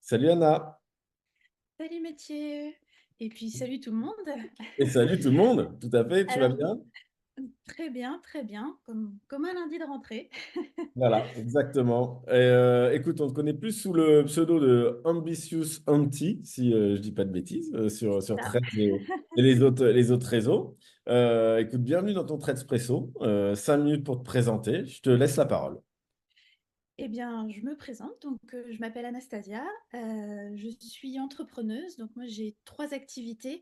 Salut Anna Salut Mathieu. Et puis salut tout le monde. et salut tout le monde, tout à fait, tu vas Alors, bien? très bien, comme un lundi de rentrée. Voilà, exactement. Écoute, on te connaît plus sous le pseudo de Ambitious Anti, si je dis pas de bêtises, sur Ça. Threads et les autres réseaux. Écoute, bienvenue dans ton Threadspresso. 5 minutes pour te présenter. Je te laisse la parole. Eh bien, je me présente. Je m'appelle Anastasia. Je suis entrepreneuse. Donc, moi, j'ai trois activités.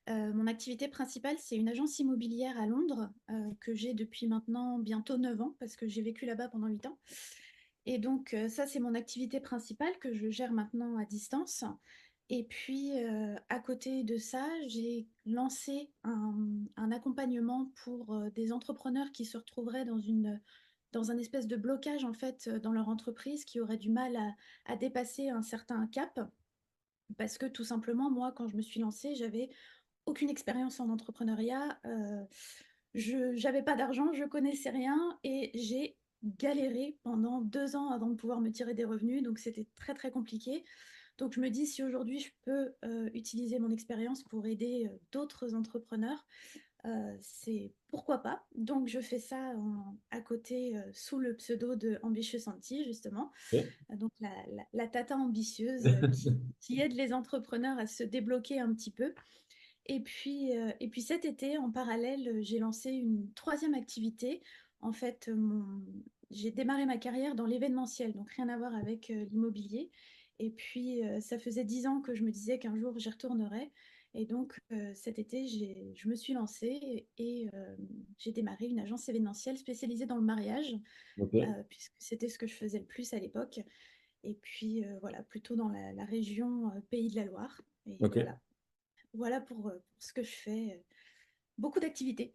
Mon activité principale, c'est une agence immobilière à Londres que j'ai depuis maintenant bientôt 9 ans parce que j'ai vécu là-bas pendant 8 ans. Et donc, ça, c'est mon activité principale que je gère maintenant à distance. Et puis, à côté de ça, j'ai lancé un accompagnement pour des entrepreneurs qui se retrouveraient dans un espèce de blocage, en fait, dans leur entreprise, qui auraient du mal à dépasser un certain cap. Parce que tout simplement, moi, quand je me suis lancée, j'avais aucune expérience en entrepreneuriat. Je n'avais pas d'argent, je connaissais rien et j'ai galéré pendant 2 ans avant de pouvoir me tirer des revenus. Donc c'était très très compliqué. Donc je me dis si aujourd'hui je peux utiliser mon expérience pour aider d'autres entrepreneurs, c'est pourquoi pas. Donc je fais ça à côté sous le pseudo de Ambitious Anti justement. Ok. Donc la tata ambitieuse qui aide les entrepreneurs à se débloquer un petit peu. Et puis cet été, en parallèle, j'ai lancé une troisième activité. En fait, j'ai démarré ma carrière dans l'événementiel, donc rien à voir avec l'immobilier. Et puis, ça faisait 10 ans que je me disais qu'un jour, j'y retournerais. Et donc, cet été, je me suis lancée et j'ai démarré une agence événementielle spécialisée dans le mariage, Ok, puisque c'était ce que je faisais le plus à l'époque. Et puis, voilà, plutôt dans la région Pays de la Loire. Et ok. voilà pour ce que je fais. Beaucoup d'activités.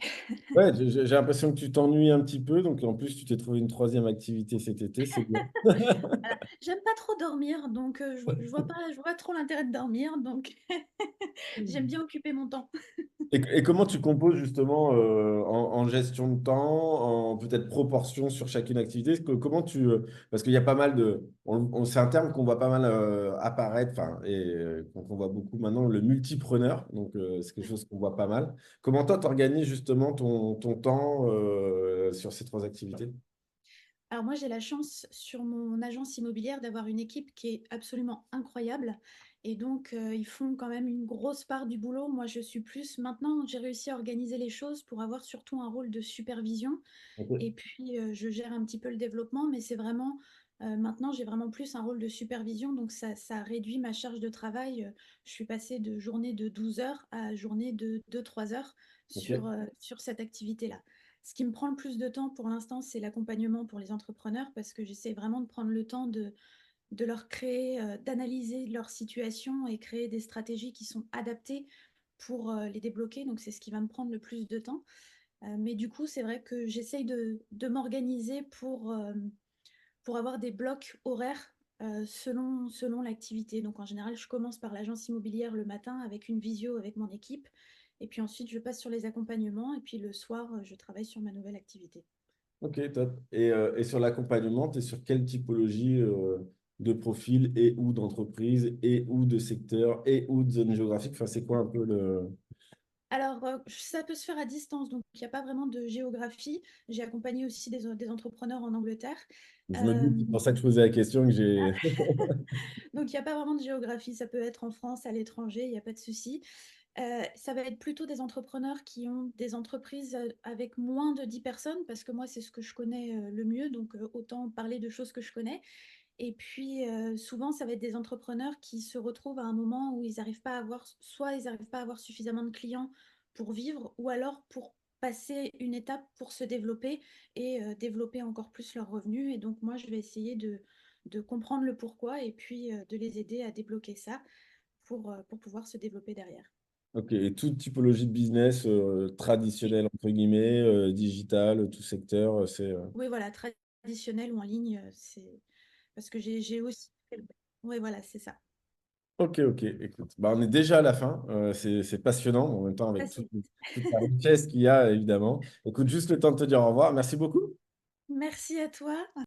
Ouais, j'ai l'impression que tu t'ennuies un petit peu, donc en plus tu t'es trouvé une troisième activité cet été, c'est bien. Voilà. J'aime pas trop dormir, donc je vois pas trop l'intérêt de dormir, donc j'aime bien occuper mon temps. Et comment tu composes justement en gestion de temps, en peut-être proportion sur chacune activité? Comment parce qu'il y a pas mal de... c'est un terme qu'on voit pas mal apparaître, enfin, et qu'on voit beaucoup maintenant, le multipreneur. Donc, c'est quelque Ouais. chose qu'on voit pas mal. Comment toi, tu organises justement ton temps sur ces trois activités? Alors moi, j'ai la chance sur mon agence immobilière d'avoir une équipe qui est absolument incroyable. Et donc, ils font quand même une grosse part du boulot. Moi, je suis plus... Maintenant, j'ai réussi à organiser les choses pour avoir surtout un rôle de supervision. Et Ok, puis, je gère un petit peu le développement, mais c'est vraiment... maintenant, j'ai vraiment plus un rôle de supervision. Donc, ça réduit ma charge de travail. Je suis passée de journée de 12 heures à journée de 2 3 heures ok, sur cette activité-là. Ce qui me prend le plus de temps pour l'instant, c'est l'accompagnement pour les entrepreneurs parce que j'essaie vraiment de prendre le temps de leur créer, d'analyser leur situation et créer des stratégies qui sont adaptées pour les débloquer. Donc, c'est ce qui va me prendre le plus de temps. Mais du coup, c'est vrai que j'essaye de m'organiser pour avoir des blocs horaires selon l'activité. Donc, en général, je commence par l'agence immobilière le matin avec une visio avec mon équipe. Et puis ensuite, je passe sur les accompagnements. Et puis le soir, je travaille sur ma nouvelle activité. ok, top. Et sur l'accompagnement, tu es sur quelle typologie de profil et ou d'entreprise et ou de secteur et ou de zone géographique? Enfin, c'est quoi un peu le... Alors, ça peut se faire à distance, donc il n'y a pas vraiment de géographie. J'ai accompagné aussi des entrepreneurs en Angleterre. Je me Euh, doute, c'est pour ça que je posais la question que j'ai... donc, il n'y a pas vraiment de géographie. Ça peut être en France, à l'étranger, il n'y a pas de souci. Ça va être plutôt des entrepreneurs qui ont des entreprises avec moins de 10 personnes, parce que moi, c'est ce que je connais le mieux, donc autant parler de choses que je connais. Et puis, souvent, ça va être des entrepreneurs qui se retrouvent à un moment où ils n'arrivent pas à avoir, soit ils n'arrivent pas à avoir suffisamment de clients pour vivre, ou alors pour passer une étape pour se développer et développer encore plus leurs revenus. Et donc, moi, je vais essayer de comprendre le pourquoi et puis de les aider à débloquer ça pour pouvoir se développer derrière. Ok, et toute typologie de business Oui, traditionnelle, entre guillemets, digital, tout secteur, c'est... oui, voilà, traditionnel ou en ligne, c'est parce que j'ai aussi. Oui, voilà, c'est ça. Ok, ok, écoute. Bah, on est déjà à la fin. C'est passionnant, en même temps, avec Facile. toute la richesse qu'il y a, évidemment. Écoute, juste le temps de te dire au revoir. Merci beaucoup. Merci à toi.